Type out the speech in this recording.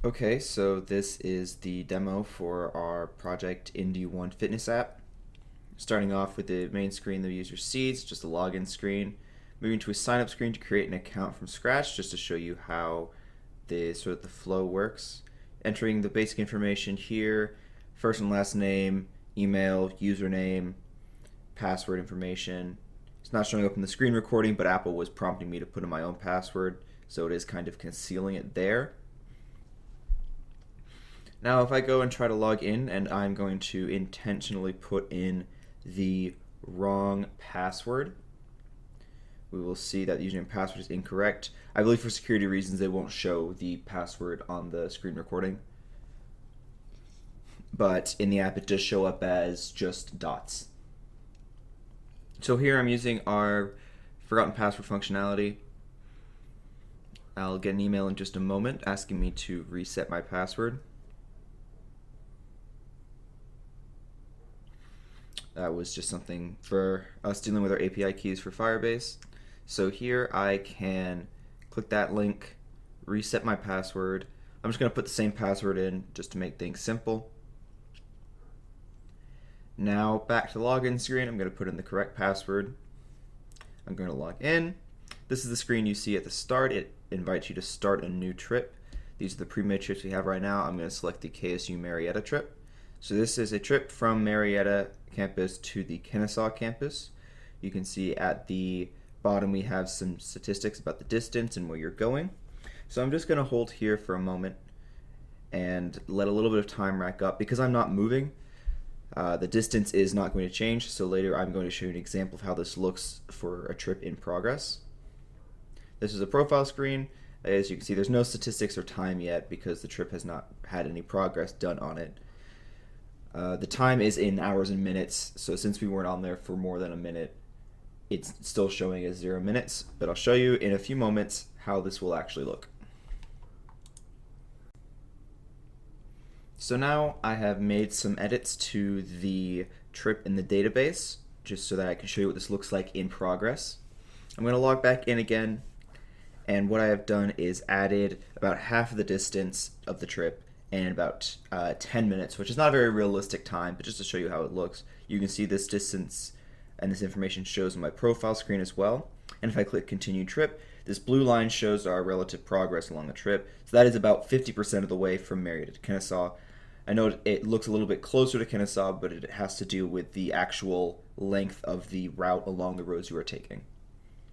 Okay, so this is the demo for our project INDY1-Fitness App. Starting off with the main screen, the user sees, just a login screen. Moving to a sign up screen to create an account from scratch, just to show you how the flow works. Entering the basic information here, first and last name, email, username, password information. It's not showing up in the screen recording, but Apple was prompting me to put in my own password, so it is kind of concealing it there. Now if I go and try to log in and I'm going to intentionally put in the wrong password, we will see that the username and password is incorrect. I believe for security reasons they won't show the password on the screen recording, but in the app it does show up as just dots. So here I'm using our forgotten password functionality. I'll get an email in just a moment asking me to reset my password. That was just something for us dealing with our API keys for Firebase. So here I can click that link, reset my password. I'm just going to put the same password in just to make things simple. Now back to the login screen, I'm going to put in the correct password. I'm going to log in. This is the screen you see at the start. It invites you to start a new trip. These are the pre-made trips we have right now. I'm going to select the KSU Marietta trip. So this is a trip from Marietta campus to the Kennesaw campus. You can see at the bottom we have some statistics about the distance and where you're going. So I'm just going to hold here for a moment and let a little bit of time rack up. Because I'm not moving, the distance is not going to change, so later I'm going to show you an example of how this looks for a trip in progress. This is a profile screen. As you can see, there's no statistics or time yet because the trip has not had any progress done on it. The time is in hours and minutes, so since we weren't on there for more than a minute, it's still showing as 0 minutes, but I'll show you in a few moments how this will actually look. So now I have made some edits to the trip in the database, just so that I can show you what this looks like in progress. I'm going to log back in again, and what I have done is added about half of the distance of the trip and about 10 minutes, which is not a very realistic time, but just to show you how it looks. You can see this distance and this information shows on my profile screen as well. And if I click continue trip, this blue line shows our relative progress along the trip. So that is about 50% of the way from Marietta to Kennesaw. I know it looks a little bit closer to Kennesaw, but it has to do with the actual length of the route along the roads you are taking.